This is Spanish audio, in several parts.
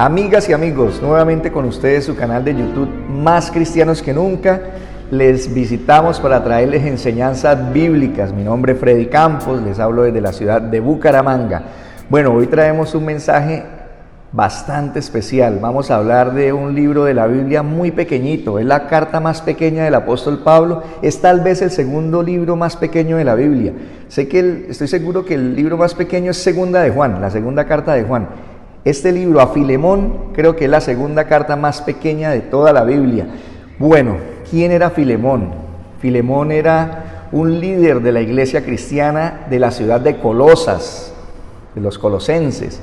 Amigas y amigos, nuevamente con ustedes su canal de YouTube Más Cristianos que Nunca. Les visitamos para traerles enseñanzas bíblicas. Mi nombre es Freddy Campos, les hablo desde la ciudad de Bucaramanga. Bueno, hoy traemos un mensaje bastante especial. Vamos a hablar de un libro de la Biblia muy pequeñito. Es la carta más pequeña del apóstol Pablo. Es tal vez el segundo libro más pequeño de la Biblia. Estoy seguro que el libro más pequeño es Segunda de Juan, la segunda carta de Juan. Este libro a Filemón creo que es la segunda carta más pequeña de toda la Biblia. Bueno, ¿quién era Filemón? Filemón era un líder de la iglesia cristiana de la ciudad de Colosas, de los colosenses.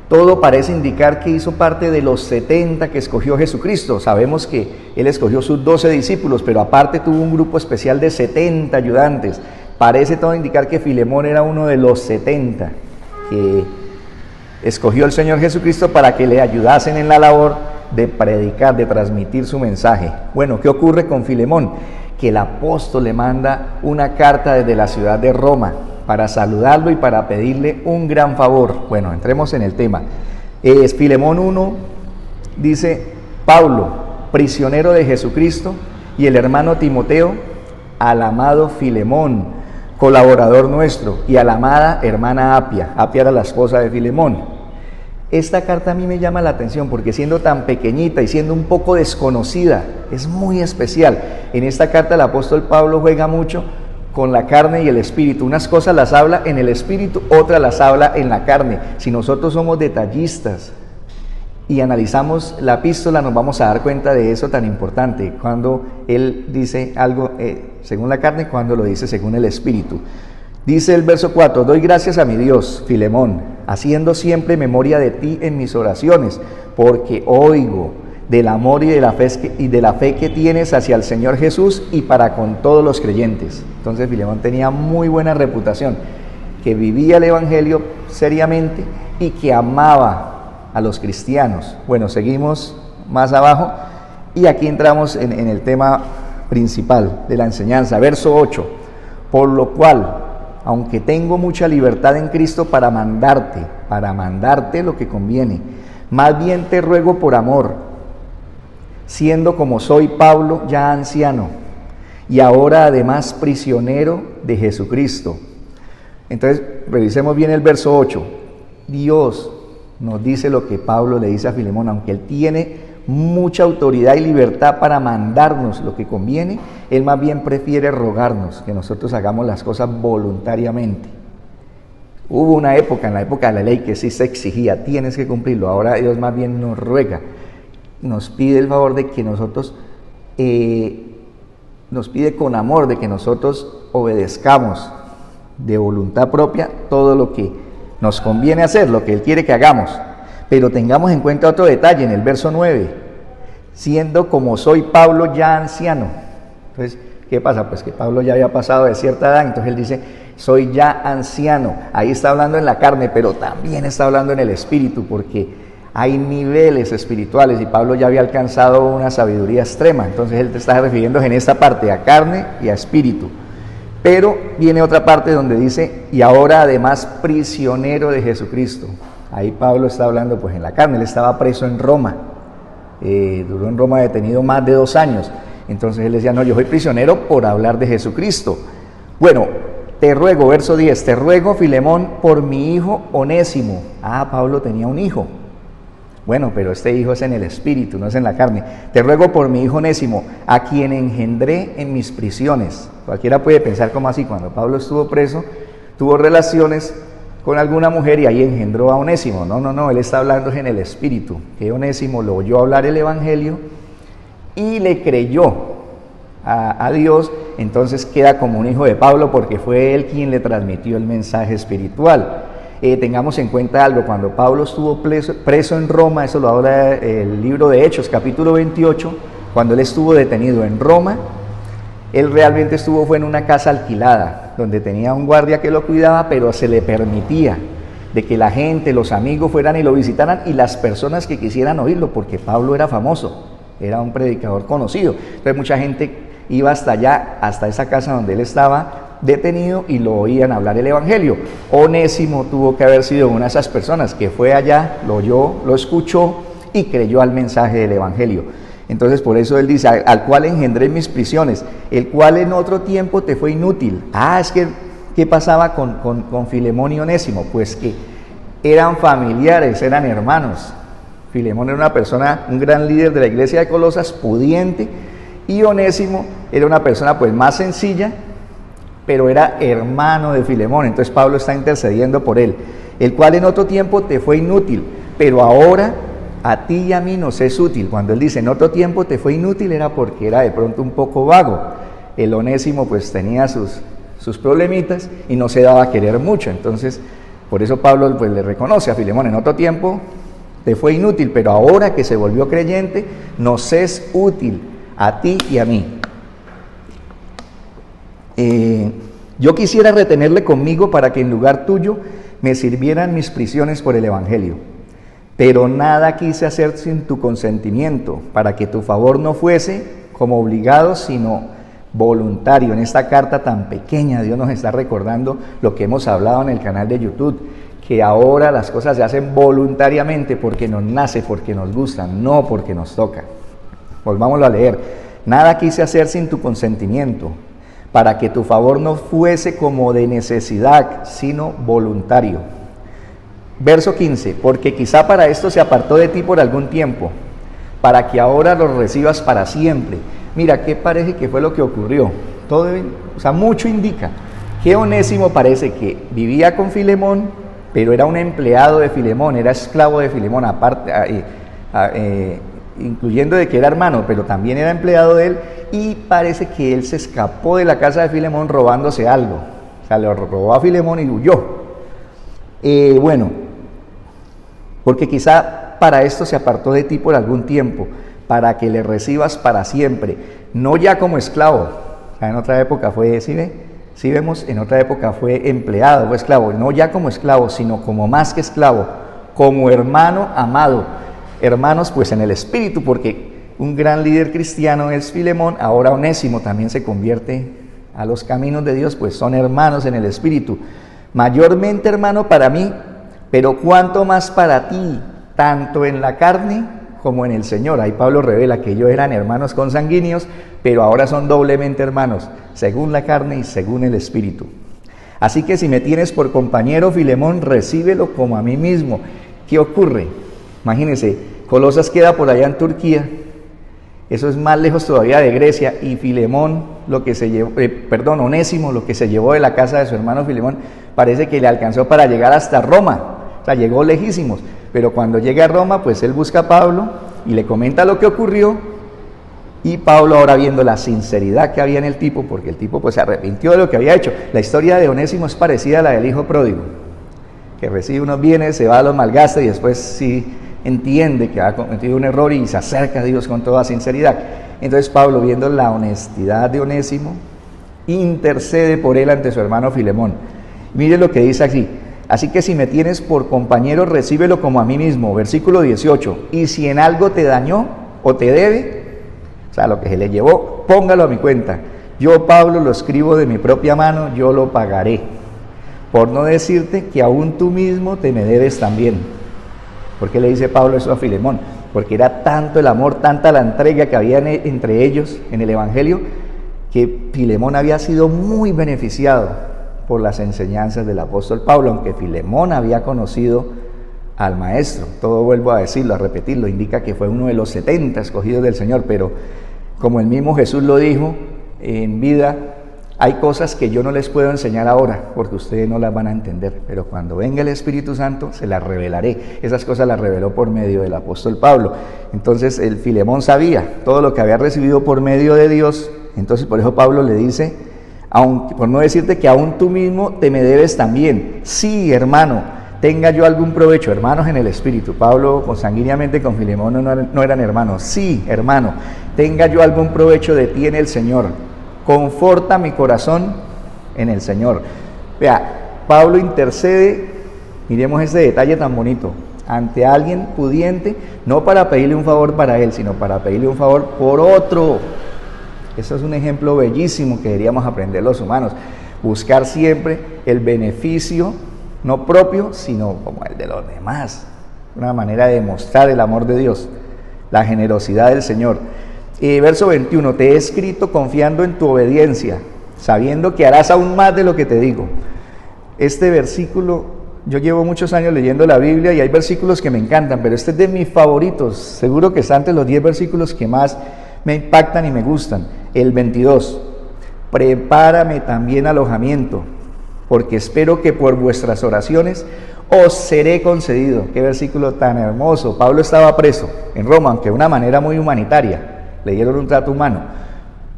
Todo parece indicar que hizo parte de los 70 que escogió Jesucristo. Sabemos que él escogió sus 12 discípulos, pero aparte tuvo un grupo especial de 70 ayudantes. Parece todo indicar que Filemón era uno de los 70 que escogió el Señor Jesucristo para que le ayudasen en la labor de predicar, de transmitir su mensaje. Bueno, ¿qué ocurre con Filemón? Que el apóstol le manda una carta desde la ciudad de Roma para saludarlo y para pedirle un gran favor. Bueno, entremos en el tema. Filemón 1 dice: Pablo, prisionero de Jesucristo, y el hermano Timoteo, al amado Filemón, colaborador nuestro, y a la amada hermana Apia. Apia era la esposa de Filemón. Esta carta a mí me llama la atención porque siendo tan pequeñita y siendo un poco desconocida, es muy especial. En esta carta el apóstol Pablo juega mucho con la carne y el espíritu. Unas cosas las habla en el espíritu, otras las habla en la carne. Si nosotros somos detallistas y analizamos la epístola, nos vamos a dar cuenta de eso tan importante, cuando él dice algo según la carne, cuando lo dice según el espíritu. Dice el verso 4: doy gracias a mi Dios, Filemón, haciendo siempre memoria de ti en mis oraciones, porque oigo del amor y de la fe que tienes hacia el Señor Jesús y para con todos los creyentes. Entonces Filemón tenía muy buena reputación, que vivía el evangelio seriamente y que amaba a los cristianos. Bueno, seguimos más abajo y aquí entramos en el tema principal de la enseñanza. Verso 8: por lo cual, aunque tengo mucha libertad en Cristo para mandarte lo que conviene, más bien te ruego por amor, siendo como soy Pablo ya anciano, y ahora además prisionero de Jesucristo. Entonces, revisemos bien el verso 8. Dios nos dice lo que Pablo le dice a Filemón: aunque él tiene mucha autoridad y libertad para mandarnos lo que conviene, él más bien prefiere rogarnos que nosotros hagamos las cosas voluntariamente. Hubo una época, en la época de la ley, que sí se exigía, tienes que cumplirlo. Ahora Dios más bien nos ruega, nos pide el favor de que nosotros, nos pide con amor de que nosotros obedezcamos de voluntad propia todo lo que nos conviene hacer, lo que Él quiere que hagamos. Pero tengamos en cuenta otro detalle en el verso 9: siendo como soy Pablo ya anciano. Entonces, ¿qué pasa? Pues que Pablo ya había pasado de cierta edad, entonces él dice, soy ya anciano. Ahí está hablando en la carne, pero también está hablando en el espíritu, porque hay niveles espirituales y Pablo ya había alcanzado una sabiduría extrema. Entonces él te está refiriendo en esta parte a carne y a espíritu. Pero viene otra parte donde dice, y ahora además prisionero de Jesucristo. Ahí Pablo está hablando pues en la carne. Él estaba preso en Roma, duró en Roma detenido más de 2 años. Entonces él decía, no, yo soy prisionero por hablar de Jesucristo. Bueno, te ruego, verso 10, te ruego, Filemón, por mi hijo Onésimo. Pablo tenía un hijo. Bueno, pero este hijo es en el espíritu, no es en la carne. Te ruego por mi hijo Onésimo, a quien engendré en mis prisiones. Cualquiera puede pensar como así: cuando Pablo estuvo preso, tuvo relaciones con alguna mujer y ahí engendró a Onésimo. No, él está hablando en el espíritu, que Onésimo lo oyó hablar el evangelio y le creyó a Dios. Entonces queda como un hijo de Pablo porque fue él quien le transmitió el mensaje espiritual. Tengamos en cuenta algo: cuando Pablo estuvo preso en Roma, eso lo habla el libro de Hechos, capítulo 28, cuando él estuvo detenido en Roma, él realmente fue en una casa alquilada, donde tenía un guardia que lo cuidaba, pero se le permitía de que la gente, los amigos fueran y lo visitaran, y las personas que quisieran oírlo, porque Pablo era famoso, era un predicador conocido. Entonces mucha gente iba hasta allá, hasta esa casa donde él estaba detenido, y lo oían hablar el evangelio. Onésimo tuvo que haber sido una de esas personas que fue allá, lo oyó, lo escuchó, y creyó al mensaje del Evangelio. Entonces por eso él dice, al cual engendré mis prisiones, el cual en otro tiempo te fue inútil. Es que, ¿qué pasaba con Filemón y Onésimo? Pues que eran familiares, eran hermanos. Filemón era una persona, un gran líder de la iglesia de Colosas, pudiente, y Onésimo era una persona pues más sencilla, pero era hermano de Filemón. Entonces Pablo está intercediendo por él, el cual en otro tiempo te fue inútil, pero ahora a ti y a mí nos es útil. Cuando él dice en otro tiempo te fue inútil, era porque era de pronto un poco vago. El Onésimo pues tenía sus problemitas y no se daba a querer mucho. Entonces por eso Pablo pues le reconoce a Filemón, en otro tiempo te fue inútil, pero ahora que se volvió creyente, nos es útil a ti y a mí. Yo quisiera retenerle conmigo para que en lugar tuyo me sirvieran mis prisiones por el Evangelio, pero nada quise hacer sin tu consentimiento, para que tu favor no fuese como obligado, sino voluntario. En esta carta tan pequeña, Dios nos está recordando lo que hemos hablado en el canal de YouTube, que ahora las cosas se hacen voluntariamente porque nos nace, porque nos gusta, no porque nos toca. Volvámoslo a leer. Nada quise hacer sin tu consentimiento, para que tu favor no fuese como de necesidad, sino voluntario. Verso 15, porque quizá para esto se apartó de ti por algún tiempo, para que ahora lo recibas para siempre. Mira, ¿qué parece que fue lo que ocurrió? Mucho indica que Onésimo parece que vivía con Filemón, pero era un empleado de Filemón, era esclavo de Filemón, aparte, incluyendo de que era hermano, pero también era empleado de él, y parece que él se escapó de la casa de Filemón robándose algo. O sea, le robó a Filemón y huyó. Porque quizá para esto se apartó de ti por algún tiempo, para que le recibas para siempre, no ya como esclavo. O sea, en otra época fue, ¿sí vemos? En otra época fue empleado, fue esclavo, no ya como esclavo, sino como más que esclavo, como hermano amado. Hermanos pues en el espíritu, porque un gran líder cristiano es Filemón, ahora Onésimo también se convierte a los caminos de Dios, pues son hermanos en el espíritu. Mayormente hermano para mí, pero cuánto más para ti, tanto en la carne como en el Señor. Ahí Pablo revela que ellos eran hermanos consanguíneos, pero ahora son doblemente hermanos, según la carne y según el espíritu. Así que si me tienes por compañero, Filemón, recíbelo como a mí mismo. ¿Qué ocurre? Imagínense, Colosas queda por allá en Turquía, eso es más lejos todavía de Grecia, y Filemón, Onésimo, lo que se llevó de la casa de su hermano Filemón, parece que le alcanzó para llegar hasta Roma. O sea, llegó lejísimos, pero cuando llega a Roma, pues él busca a Pablo y le comenta lo que ocurrió, y Pablo ahora viendo la sinceridad que había en el tipo, porque el tipo pues se arrepintió de lo que había hecho. La historia de Onésimo es parecida a la del hijo pródigo, que recibe unos bienes, se va, los malgasta y después sí entiende que ha cometido un error y se acerca a Dios con toda sinceridad. Entonces Pablo, viendo la honestidad de Onésimo, intercede por él ante su hermano Filemón. Mire lo que dice aquí: así que si me tienes por compañero, recíbelo como a mí mismo. Versículo 18, y si en algo te dañó o te debe, o sea, lo que se le llevó, póngalo a mi cuenta. Yo, Pablo, lo escribo de mi propia mano, yo lo pagaré. Por no decirte que aún tú mismo te me debes también. ¿Por qué le dice Pablo eso a Filemón? Porque era tanto el amor, tanta la entrega que había entre ellos en el Evangelio, que Filemón había sido muy beneficiado por las enseñanzas del apóstol Pablo, aunque Filemón había conocido al maestro. Todo, vuelvo a decirlo, a repetirlo, indica que fue uno de los 70 escogidos del Señor, pero como el mismo Jesús lo dijo en vida, hay cosas que yo no les puedo enseñar ahora, porque ustedes no las van a entender, pero cuando venga el Espíritu Santo se las revelaré. Esas cosas las reveló por medio del apóstol Pablo. Entonces el Filemón sabía todo lo que había recibido por medio de Dios. Entonces por eso Pablo le dice, por no decirte que aún tú mismo te me debes también. Sí, hermano, tenga yo algún provecho, hermanos en el Espíritu. Pablo consanguíneamente con Filemón no eran hermanos. Sí, hermano, tenga yo algún provecho de ti en el Señor. Conforta mi corazón en el Señor. Vea, Pablo intercede, miremos este detalle tan bonito, ante alguien pudiente, no para pedirle un favor para él, sino para pedirle un favor por otro. Eso es un ejemplo bellísimo que deberíamos aprender los humanos. Buscar siempre el beneficio, no propio, sino como el de los demás. una manera de demostrar el amor de Dios, la generosidad del Señor. Verso 21, te he escrito confiando en tu obediencia, sabiendo que harás aún más de lo que te digo. Este versículo, yo llevo muchos años leyendo la Biblia y hay versículos que me encantan, pero este es de mis favoritos. Seguro que está entre los 10 versículos que más me impactan y me gustan. El 22, prepárame también alojamiento, porque espero que por vuestras oraciones os seré concedido. Qué versículo tan hermoso. Pablo estaba preso en Roma, aunque de una manera muy humanitaria, le dieron un trato humano,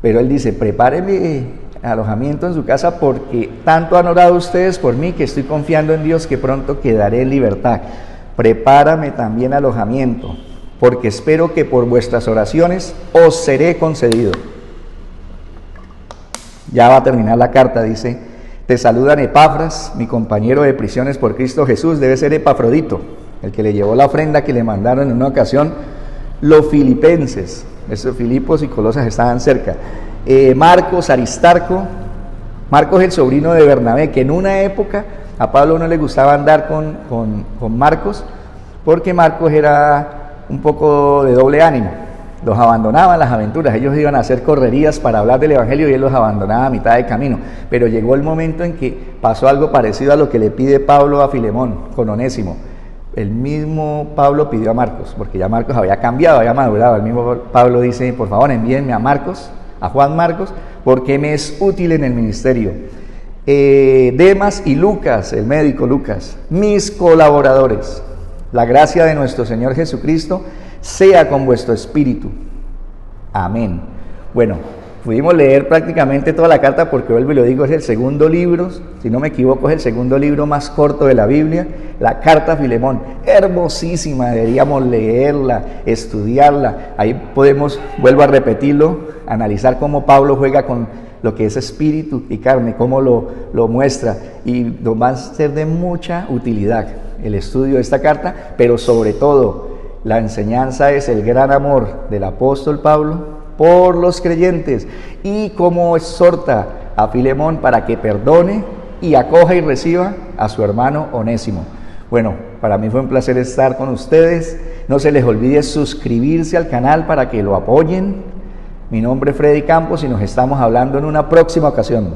pero él dice, prepáreme alojamiento en su casa porque tanto han orado ustedes por mí que estoy confiando en Dios que pronto quedaré en libertad. Prepárame también alojamiento, porque espero que por vuestras oraciones os seré concedido. Ya va a terminar la carta, dice, te saludan Epafras, mi compañero de prisiones por Cristo Jesús, debe ser Epafrodito, el que le llevó la ofrenda que le mandaron en una ocasión, los filipenses, esos Filipos y Colosas estaban cerca, Marcos, Aristarco. Marcos es el sobrino de Bernabé, que en una época a Pablo no le gustaba andar con Marcos, porque Marcos era un poco de doble ánimo, los abandonaban las aventuras, ellos iban a hacer correrías para hablar del Evangelio y él los abandonaba a mitad de camino, pero llegó el momento en que pasó algo parecido a lo que le pide Pablo a Filemón con Onésimo. El mismo Pablo pidió a Marcos, porque ya Marcos había cambiado, había madurado. El mismo Pablo dice, por favor envíenme a Marcos, a Juan Marcos, porque me es útil en el ministerio. Demas y Lucas, el médico Lucas, mis colaboradores. La gracia de nuestro Señor Jesucristo sea con vuestro espíritu. Amén. Bueno, pudimos leer prácticamente toda la carta porque vuelvo y lo digo, es el segundo libro, si no me equivoco, es el segundo libro más corto de la Biblia, la carta a Filemón, hermosísima, deberíamos leerla, estudiarla, ahí podemos, vuelvo a repetirlo, analizar cómo Pablo juega con lo que es espíritu y carne, cómo lo muestra, y nos va a ser de mucha utilidad el estudio de esta carta, pero sobre todo, la enseñanza es el gran amor del apóstol Pablo por los creyentes y cómo exhorta a Filemón para que perdone y acoja y reciba a su hermano Onésimo. Bueno, para mí fue un placer estar con ustedes. No se les olvide suscribirse al canal para que lo apoyen. Mi nombre es Freddy Campos y nos estamos hablando en una próxima ocasión.